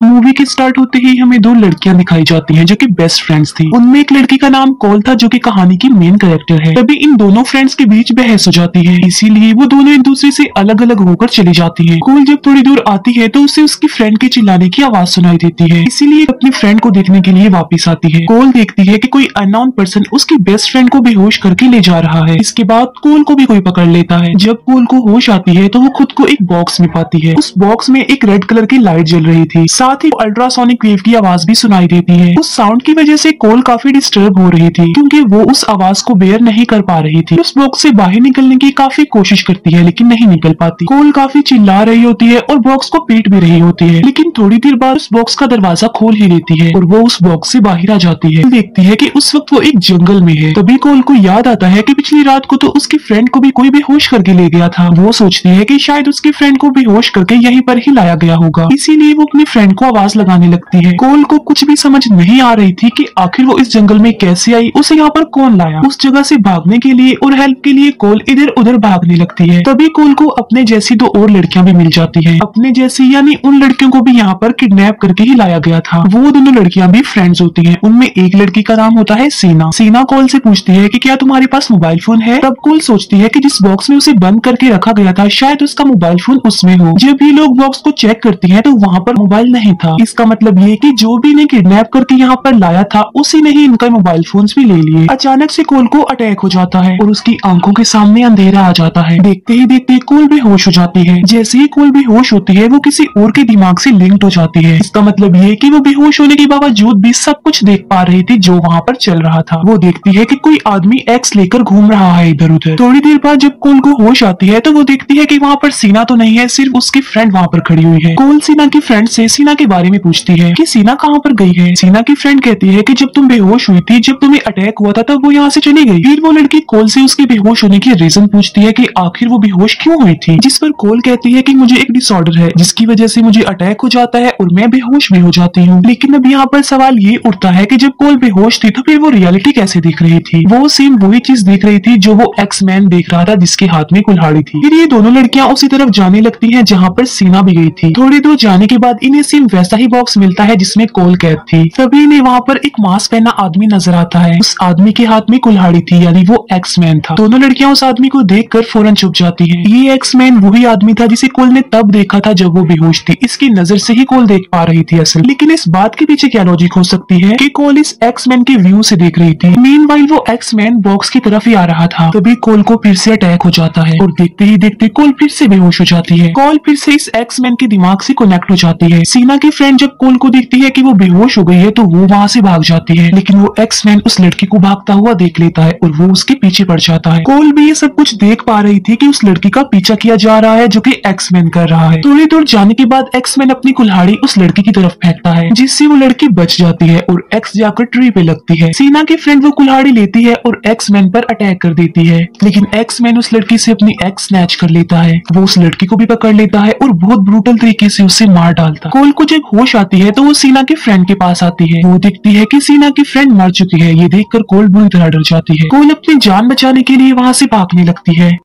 Movie के start होते ही हमें दो लड़कियां दिखाई जाती हैं जो कि बेस्ट फ्रेंड्स थी। उनमें एक लड़की का नाम कॉल था जो कि कहानी की मेन कैरेक्टर है। तभी इन दोनों फ्रेंड्स के बीच बहस हो जाती है, इसीलिए वो दोनों एक दूसरे से अलग अलग होकर चली जाती है। कॉल जब थोड़ी दूर आती है तो उसे उसकी फ्रेंड के चिल्लाने की आवाज सुनाई देती है, इसीलिए अपनी फ्रेंड को देखने के लिए वापिस आती है। कॉल देखती है कि कोई अननोन पर्सन उसकी बेस्ट फ्रेंड को बेहोश करके ले जा रहा है। इसके बाद कॉल को भी कोई पकड़ लेता है। जब कॉल को होश आती है तो वो खुद को एक बॉक्स में पाती है। उस बॉक्स में एक रेड कलर की लाइट जल रही थी, साथ ही अल्ट्रासोनिक वेव की आवाज भी सुनाई देती है। उस साउंड की वजह से कॉल काफी डिस्टर्ब हो रही थी क्योंकि वो उस आवाज को बेयर नहीं कर पा रही थी। उस बॉक्स से बाहर निकलने की काफी कोशिश करती है लेकिन नहीं निकल पाती। कॉल काफी चिल्ला रही होती है और बॉक्स को पीट भी रही होती है, लेकिन थोड़ी देर बाद उस बॉक्स का दरवाजा खोल ही लेती है और वो उस बॉक्स से बाहर आ जाती है। देखती है कि उस वक्त वो एक जंगल में है। तभी कॉल को याद आता है कि पिछली रात को तो उसकी फ्रेंड को भी कोई बेहोश करके ले गया था। वो सोचती है कि शायद उसकी फ्रेंड को बेहोश करके यहीं पर ही लाया गया होगा, इसीलिए वो अपनी फ्रेंड को आवाज लगाने लगती है। कॉल को कुछ भी समझ नहीं आ रही थी कि आखिर वो इस जंगल में कैसे आई, उसे यहाँ पर कौन लाया। उस जगह से भागने के लिए और हेल्प के लिए कॉल इधर उधर भागने लगती है। तभी कॉल को अपने जैसी दो और लड़कियां भी मिल जाती हैं। अपने जैसी यानी उन लड़कियों को भी यहाँ पर किडनैप करके ही लाया गया था। वो दोनों लड़कियां भी फ्रेंड्स होती हैं। उनमें एक लड़की का नाम होता है सीना। सीना कॉल से पूछती है कि क्या तुम्हारे पास मोबाइल फोन है। तब कॉल सोचती है कि जिस बॉक्स में उसे बंद करके रखा गया था शायद उसका मोबाइल फोन उसमें हो। जब भी लोग बॉक्स को चेक करती हैं तो वहाँ पर मोबाइल नहीं था। इसका मतलब ये कि जो भी ने किडनैप करके यहाँ पर लाया था उसी ने ही इनका मोबाइल फोन्स भी ले लिए। अचानक से कॉल को अटैक हो जाता है और उसकी आंखों के सामने अंधेरा आ जाता है। देखते ही देखते कॉल बेहोश हो जाती है। जैसे ही कॉल बेहोश होती है वो किसी और के दिमाग से लिंक्ड हो जाती है। इसका मतलब ये कि वो बेहोश होने के बावजूद भी सब कुछ देख पा रही थी जो वहाँ पर चल रहा था। वो देखती है कि कोई आदमी एक्स लेकर घूम रहा है इधर उधर। थोड़ी देर बाद जब कॉल को होश आती है तो वो देखती है कि वहाँ पर सीना तो नहीं है, सिर्फ उसकी फ्रेंड वहाँ पर खड़ी हुई है। कॉल सीना की फ्रेंड से सीना के बारे में पूछती है कि सीना कहाँ पर गई है। सीना की फ्रेंड कहती है कि जब तुम बेहोश हुई थी, जब तुम्हें अटैक हुआ था तब वो यहाँ से चली गई। फिर वो लड़की कॉल से उसके बेहोश होने की रीजन पूछती है कि आखिर वो बेहोश क्यों हुई थी, जिस पर कॉल कहती है कि मुझे एक डिसऑर्डर है जिसकी वजह से मुझे अटैक हो जाता है और मैं बेहोश भी हो जाती हूँ। लेकिन अब यहाँ पर सवाल ये उठता है कि जब कॉल बेहोश थी तो फिर वो रियलिटी कैसे देख रही थी। वो सेम वही चीज देख रही थी जो वो एक्स मैन देख रहा था जिसके हाथ में कुल्हाड़ी थी। फिर ये दोनों लड़कियां उसी तरफ जाने लगती हैं जहाँ पर सीना भी गई थी। थोड़ी दूर जाने के बाद इन्हें सेम वैसा ही बॉक्स मिलता है जिसमें कॉल कैद थी। तभी इन्हें वहाँ पर एक मास्क पहना आदमी नजर आता है। उस आदमी के हाथ में कुल्हाड़ी थी, यानी वो एक्स मैन था। दोनों लड़कियां उस आदमी को देखकर फौरन चुप जाती हैं। ये एक्स मैन वही आदमी था जिसे कॉल ने तब देखा था जब वो बेहोश थी। इसकी नजर से ही कॉल देख पा रही थी असल। लेकिन इस बात के पीछे क्या लॉजिक हो सकती है कि कॉल इस एक्स मैन के व्यू से देख रही थी। मीनवाइल वो एक्स मैन बॉक्स की तरफ ही आ रहा था। तभी कॉल को फिर से अटैक हो जाता है और देखते ही देखते कॉल फिर से बेहोश हो जाती है। कॉल फिर से इस एक्स मैन के दिमाग से कनेक्ट हो जाती है। सीना की फ्रेंड जब कॉल को देखती है कि वो बेहोश हो गई है तो वो वहाँ से भाग जाती है, लेकिन वो एक्स मैन उस लड़की को भागता हुआ देख लेता है और वो उसके पीछे पड़ जाता है। कॉल भी ये सब कुछ देख पा रही थी कि उस लड़की का पीछा किया जा रहा है जो कि एक्स मैन कर रहा है। थोड़ी दूर जाने के बाद एक्स मैन अपनी कुल्हाड़ी उस लड़की की तरफ फेंकता है जिससे वो लड़की बच जाती है और एक्स जाकर ट्री पे लगती है। सीना की फ्रेंड वो कुल्हाड़ी लेती है और एक्स मैन पर अटैक कर देती है, लेकिन एक्स मैन उस लड़की से अपनी एक्स स्नैच कर लेता है। वो उस लड़की को भी पकड़ लेता है और बहुत ब्रूटल तरीके से उसे मार डालता। कॉल को जब होश आती है तो वो सीना की फ्रेंड के पास आती है। वो देखती है कि सीना की फ्रेंड मर चुकी है। ये देखकर कॉल बुरी तरह डर जाती है। कॉल अपनी जान बचाने के लिए वहाँ से भागने लगती है।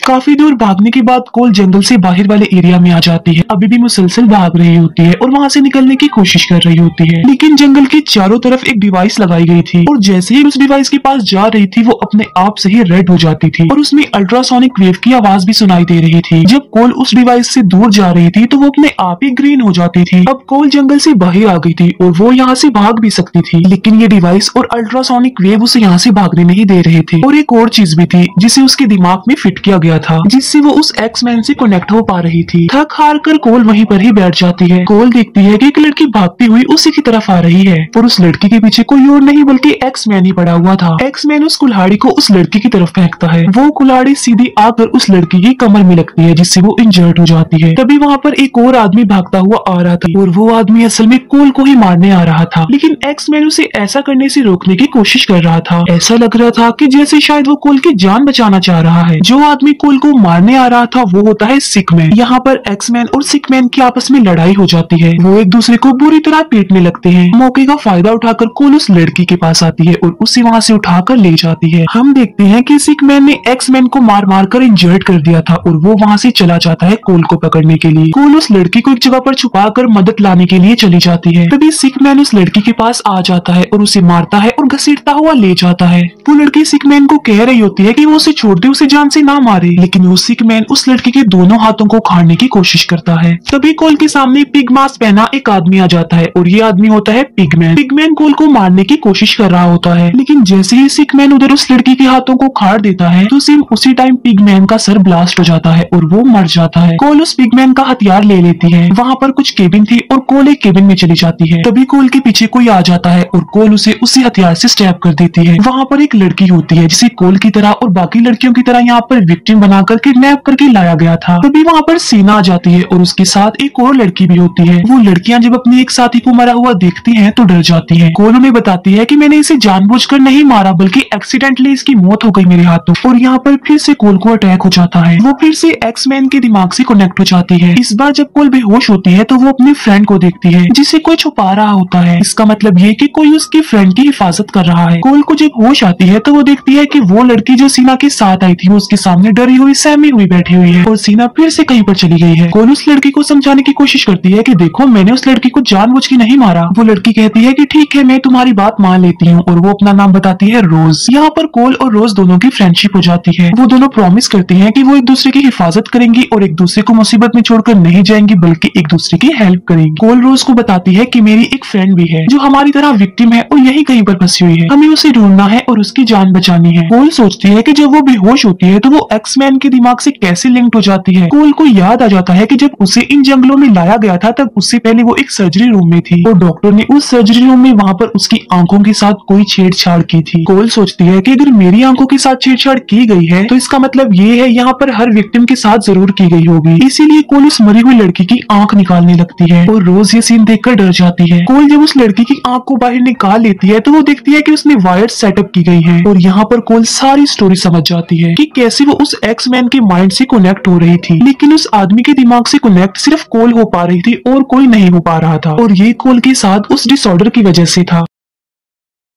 काफी दूर भागने के बाद कॉल जंगल से बाहर वाले एरिया में आ जाती है। अभी भी मुसलसल भाग रही होती है और वहाँ से निकलने की कोशिश कर रही होती है, लेकिन जंगल के चारों तरफ एक डिवाइस लगाई गई थी और जैसे ही उस डिवाइस के पास जा रही थी वो अपने आप से ही रेड हो जाती थी और उसमें अल्ट्रासोनिक वेव की आवाज भी सुनाई दे रही थी। जब कॉल उस डिवाइस से दूर जा रही थी तो वो अपने आप ही ग्रीन हो जाती थी। अब कॉल जंगल से बाहर आ गई थी और वो यहाँ से भाग भी सकती थी, लेकिन ये डिवाइस और अल्ट्रासोनिक वेव उसे यहाँ से भागने नहीं दे रहे थे। और एक और चीज भी थी जिसे उसके दिमाग में फिट किया गया था, जिससे वो उस एक्स मैन से कनेक्ट हो पा रही थी। थक हार कर कॉल वहीं पर ही बैठ जाती है। कॉल देखती है कि एक लड़की भागती हुई उसी की तरफ आ रही है और उस लड़की के पीछे कोई और नहीं बल्कि एक्स मैन ही पड़ा हुआ था। एक्स मैन उस कुल्हाड़ी को उस लड़की की तरफ फेंकता है। वो कुल्हाड़ी सीधी आकर उस लड़की की कमर में लगती है जिससे वो इंजर्ड हो जाती है। तभी वहाँ पर एक और आदमी भागता हुआ आ रहा था और वो आदमी असल में कॉल को ही मारने आ रहा था, लेकिन एक्स मैन उसे ऐसा करने से रोकने की कोशिश कर रहा था। ऐसा लग रहा था कि जैसे शायद वो कॉल की जान बचाना चाह रहा है। जो आदमी अभी कोल को मारने आ रहा था वो होता है सिक मैन। यहाँ पर एक्स मैन और सिक मैन की आपस में लड़ाई हो जाती है, वो एक दूसरे को बुरी तरह पीटने लगते हैं। मौके का फायदा उठाकर कोल उस लड़की के पास आती है और उसे वहाँ से उठाकर ले जाती है। हम देखते हैं कि सिक मैन ने एक्स मैन को मार मार कर इंजर्ड कर दिया था और वो वहाँ से चला जाता है कोल को पकड़ने के लिए। कोल उस लड़की को एक जगह पर छुपा कर मदद लाने के लिए चली जाती है। तभी सिक मैन उस लड़की के पास आ जाता है और उसे मारता है और घसीटता हुआ ले जाता है। वो लड़की सिक मैन को कह रही होती है कि वो उसे छोड़ दे, उसे जान से ना मारे, लेकिन वो सिक मैन उस लड़की के दोनों हाथों को उखाड़ने की कोशिश करता है। तभी कोल के सामने पिग मास्क पहना एक आदमी आ जाता है और ये आदमी होता है पिगमैन। पिगमैन कोल को मारने की कोशिश कर रहा होता है, लेकिन जैसे ही सिक मैन उधर उस लड़की के हाथों को उखाड़ देता है तो सेम उसी टाइम पिगमैन का सर ब्लास्ट हो जाता है और वो मर जाता है। कोल उस पिगमैन का हथियार ले लेती है। वहाँ पर कुछ केबिन थी और कोल एक केबिन में चली जाती है। तभी कोल के पीछे कोई आ जाता है और कोल उसे उसी हथियार से स्टैब कर देती है। वहाँ पर एक लड़की होती है जिसे कोल की तरह और बाकी लड़कियों की तरह यहाँ पर विक्टिम बनाकर किडनैप करके लाया गया था। तभी वहाँ पर सीना आ जाती है और उसके साथ एक और लड़की भी होती है। वो लड़कियां जब अपने एक साथी को मरा हुआ देखती हैं तो डर जाती हैं। कोल उन्हें बताती है कि मैंने इसे जानबूझकर नहीं मारा बल्कि एक्सीडेंटली इसकी मौत हो गई मेरे हाथों। और यहाँ पर फिर से कोल को अटैक हो जाता है। वो फिर से एक्स मैन के दिमाग से कनेक्ट हो जाती है। इस बार जब कोल बेहोश होती है तो वो अपने फ्रेंड को देखती है जिसे कोई छुपा रहा होता है। इसका मतलब ये कि कोई उसकी फ्रेंड की हिफाजत कर रहा है। कोल को जब होश आती है तो वो देखती है कि वो लड़की जो सीना के साथ आई थी वो उसके सामने डरी हुई सहमी हुई बैठी हुई है और सीना फिर से कहीं पर चली गई है। कोल उस लड़की को समझाने की कोशिश करती है कि देखो मैंने उस लड़की को जानबूझ के नहीं मारा। वो लड़की कहती है कि ठीक है मैं तुम्हारी बात मान लेती हूँ और वो अपना नाम बताती है रोज। यहाँ पर कोल और रोज दोनों की फ्रेंडशिप हो जाती है। वो दोनों प्रॉमिस करती हैं कि वो एक दूसरे की हिफाजत करेंगी और एक दूसरे को मुसीबत में छोड़कर नहीं जाएंगी बल्कि एक दूसरे की हेल्प करेंगी। कोल रोज को बताती है कि मेरी एक फ्रेंड भी है जो हमारी तरह विक्टिम है और यही कहीं पर फंसी हुई है, हमें उसे ढूंढना है और उसकी जान बचानी है। कोल सोचती है कि जब वो बेहोश होती है तो वो एक्स मैन के दिमाग से कैसे लिंक्ड हो जाती है। कोल को याद आ जाता है कि जब उसे इन जंगलों में लाया गया था तब उससे पहले वो एक सर्जरी रूम में थी और डॉक्टर ने उस सर्जरी रूम में वहाँ पर उसकी आंखों के साथ कोई छेड़छाड़ की थी। कोल सोचती है कि अगर मेरी आंखों के साथ छेड़छाड़ की गई है तो इसका मतलब ये है यहाँ पर हर विक्टिम के साथ जरूर की गई होगी। इसीलिए कोल उस मरी हुई लड़की की आंख निकालने लगती है और रोज ये सीन देखकर डर जाती है। कोल जब उस लड़की की आंख को बाहर निकाल लेती है तो वो देखती है कि उसने वायर सेटअप की गई है और यहाँ पर कोल सारी स्टोरी समझ जाती है कि कैसे वो उस एक्स मैन के माइंड से कनेक्ट हो रही थी, लेकिन उस आदमी के दिमाग से कनेक्ट सिर्फ कोल हो पा रही थी और कोई नहीं हो पा रहा था और ये कोल के साथ उस डिसऑर्डर की वजह से था।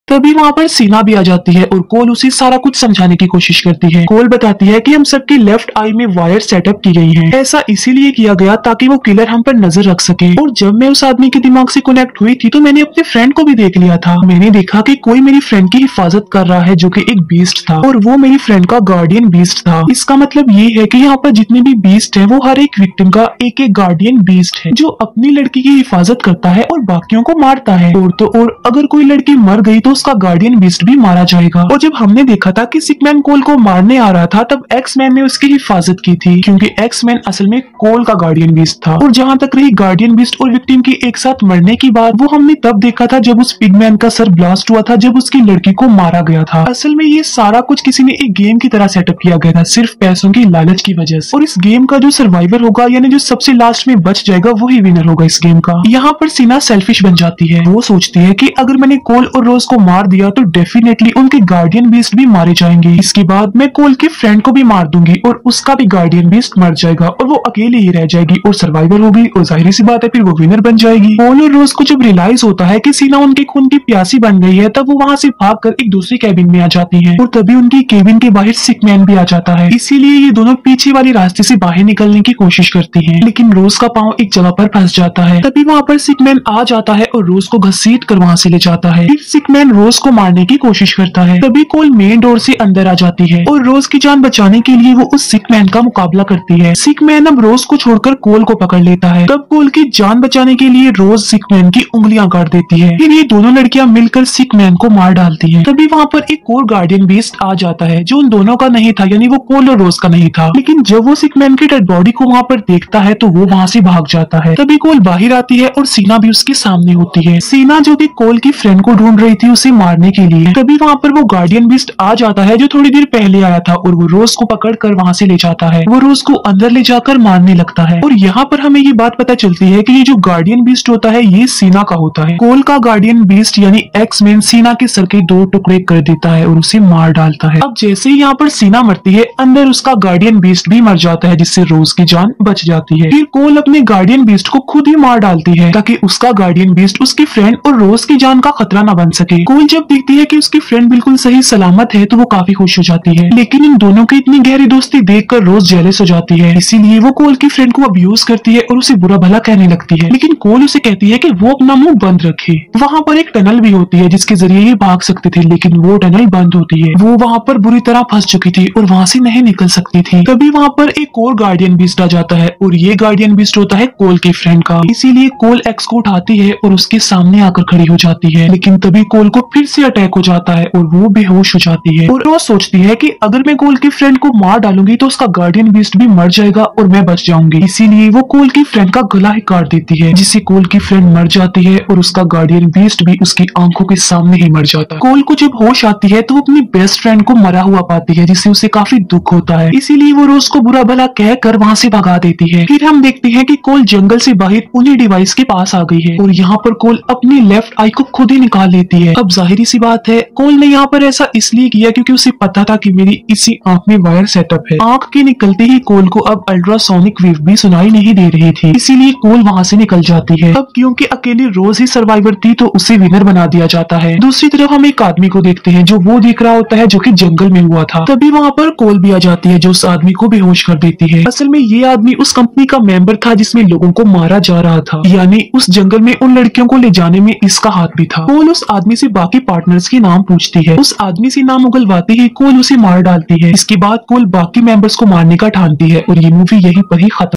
तभी वहाँ पर सीना भी आ जाती है और कोल उसे सारा कुछ समझाने की कोशिश करती है। कोल बताती है कि हम सबकी लेफ्ट आई में वायर सेटअप की गई है, ऐसा इसीलिए किया गया ताकि वो किलर हम पर नजर रख सके। और जब मैं उस आदमी के दिमाग से कनेक्ट हुई थी तो मैंने अपने फ्रेंड को भी देख लिया था। मैंने देखा कि कोई मेरी फ्रेंड की हिफाजत कर रहा है जो कि एक बीस्ट था और वो मेरी फ्रेंड का गार्डियन बीस्ट था। इसका मतलब ये है कि यहाँ पर जितने भी बीस्ट है वो हर एक विक्टिम का एक एक गार्डियन बीस्ट है जो अपनी लड़की की हिफाजत करता है और बाकियों को मारता है। और तो और अगर कोई लड़की मर गई तो उसका गार्डियन बीस्ट भी मारा जाएगा। और जब हमने देखा था कि सिकमैन कोल को मारने आ रहा था तब एक्स मैन ने उसकी हिफाजत की थी क्योंकि एक्स मैन असल में कोल का गार्डियन बीस्ट था। और जहाँ तक रही गार्डियन बीस्ट और विक्टिम की एक साथ मरने की बात, वो हमने तब देखा था जब उस पिगमैन का सर ब्लास्ट हुआ था, जब उसकी लड़की को मारा गया था। असल में ये सारा कुछ किसी ने एक गेम की तरह सेटअप किया गया था सिर्फ पैसों की लालच की वजह से। और इस गेम का जो सर्वाइवर होगा यानी जो सबसे लास्ट में बच जाएगा वही विनर होगा इस गेम का। यहाँ पर सीना सेल्फिश बन जाती है। वो सोचती है कि अगर मैंने कोल और रोज को मार दिया तो डेफिनेटली उनके गार्डियन बीस्ट भी मारे जाएंगे। इसके बाद मैं कोल के फ्रेंड को भी मार दूंगी और उसका भी गार्डियन बीस्ट मर जाएगा और वो अकेले ही रह जाएगी और सर्वाइवर होगी और जाहिर सी बात है फिर वो विनर बन जाएगी। कोल और रोज को जब रियलाइज होता है कि सीना उनके खून की प्यासी बन गई है तब वो वहाँ से भागकर एक दूसरी कैबिन में आ जाती है और तभी उनकी केबिन के बाहर सिकमैन भी आ जाता है। इसीलिए ये दोनों पीछे वाले रास्ते से बाहर निकलने की कोशिश करती हैं, लेकिन रोज का पाँव एक जगह पर फंस जाता है। तभी वहाँ पर सिकमैन आ जाता है और रोज को घसीट कर वहाँ से ले जाता है। फिर सिकमैन रोज को मारने की कोशिश करता है। तभी कोल मेन डोर से अंदर आ जाती है और रोज की जान बचाने के लिए वो उस सिकमैन का मुकाबला करती है। सिकमैन अब रोज को छोड़कर कोल को पकड़ लेता है। तब कोल की जान बचाने के लिए रोज सिकमैन की उंगलियां काट देती है। फिर ये दोनों लड़कियां मिलकर सिकमैन को मार डालती हैं। तभी वहाँ पर एक और गार्डियन बीस्ट आ जाता है जो उन दोनों का नहीं था, यानी वो कोल और रोज का नहीं था। लेकिन जब वो सिकमैन की डेड बॉडी को वहाँ पर देखता है तो वो वहाँ से भाग जाता है। तभी कोल बाहर आती है और सीना भी उसके सामने होती है। सीना जो कि कोल की फ्रेंड को ढूंढ रही थी उसे मारने के लिए। तभी वहाँ पर वो गार्डियन बीस्ट आ जाता है जो थोड़ी देर पहले आया था और वो रोज को पकड़कर वहाँ से ले जाता है। वो रोज को अंदर ले जाकर मारने लगता है और यहाँ पर हमें ये बात पता चलती है कि ये जो गार्डियन बीस्ट होता है ये सीना का होता है। कोल का गार्डियन बीस्ट यानी एक्स-मैन सीना के सर के 2 टुकड़े कर देता है और उसे मार डालता है। अब जैसे ही यहाँ पर सीना मरती है अंदर उसका गार्डियन बीस्ट भी मर जाता है जिससे रोज की जान बच जाती है। फिर कोल अपने गार्डियन बीस्ट को खुद ही मार डालती है ताकि उसका गार्डियन बीस्ट उसकी फ्रेंड और रोज की जान का खतरा न बन सके। कोल जब देखती है कि उसकी फ्रेंड बिल्कुल सही सलामत है तो वो काफी खुश हो जाती है, लेकिन इन दोनों की इतनी गहरी दोस्ती देखकर रोज जेलस हो जाती है। इसीलिए वो कोल की फ्रेंड को अब्यूज करती है और उसे बुरा भला कहने लगती है, लेकिन कोल उसे कहती है कि वो अपना मुंह बंद रखे। वहाँ पर एक टनल भी होती है जिसके जरिए ये भाग सकते थे, लेकिन वो टनल बंद होती है। वो वहाँ पर बुरी तरह फंस चुकी थी और वहाँ से नहीं निकल सकती थी। तभी वहाँ पर एक और गार्डियन बीस्ट आ जाता है और ये गार्डियन बीस्ट होता है कोल की फ्रेंड का। इसीलिए कोल एक्स को उठाती है और उसके सामने आकर खड़ी हो जाती है, लेकिन तभी कोल को फिर से अटैक हो जाता है और वो बेहोश हो जाती है। और वो सोचती है कि अगर मैं कोल की फ्रेंड को मार डालूंगी तो उसका गार्डियन बीस्ट भी मर जाएगा और मैं बच जाऊंगी। इसीलिए वो कोल की फ्रेंड का गला ही काट देती है, जिससे कोल की फ्रेंड मर जाती है और उसका गार्डियन बीस्ट भी उसकी आंखों के सामने ही मर जाता है। कोल को जब होश आती है तो वो अपनी बेस्ट फ्रेंड को मरा हुआ पाती है, जिससे उसे काफी दुख होता है। इसीलिए वो रोज को बुरा भला कहकर वहाँ से भगा देती है। फिर हम देखते हैं कि कोल जंगल से बाहर उन्हीं डिवाइस के पास आ गई है और यहाँ पर कोल अपनी लेफ्ट आई को खुद ही निकाल लेती है। अब जाहिर सी बात है कोल ने यहाँ पर ऐसा इसलिए किया क्योंकि उसे पता था कि मेरी इसी आंख में वायर सेटअप है। आंख के निकलते ही कोल को अब अल्ट्रासोनिक वेव भी सुनाई नहीं दे रही थी, इसीलिए कोल वहाँ से निकल जाती है। अब क्योंकि अकेली रोज ही सर्वाइवर थी तो उसे विनर बना दिया जाता है। दूसरी तरफ हम एक आदमी को देखते हैं जो वो देख रहा होता है जो कि जंगल में हुआ था। तभी वहाँ पर कोल भी आ जाती है जो उस आदमी को बेहोश कर देती है। असल में ये आदमी उस कंपनी का मेंबर था जिसमें लोगों को मारा जा रहा था, यानी उस जंगल में उन लड़कियों को ले जाने में इसका हाथ भी था। कोल उस आदमी से बाकी पार्टनर्स के नाम पूछती है। उस आदमी से नाम उगलवाते ही कोल उसे मार डालती है। इसके बाद कोल बाकी मेंबर्स को मारने का ठानती है और ये मूवी यहीं पर ही खत्म।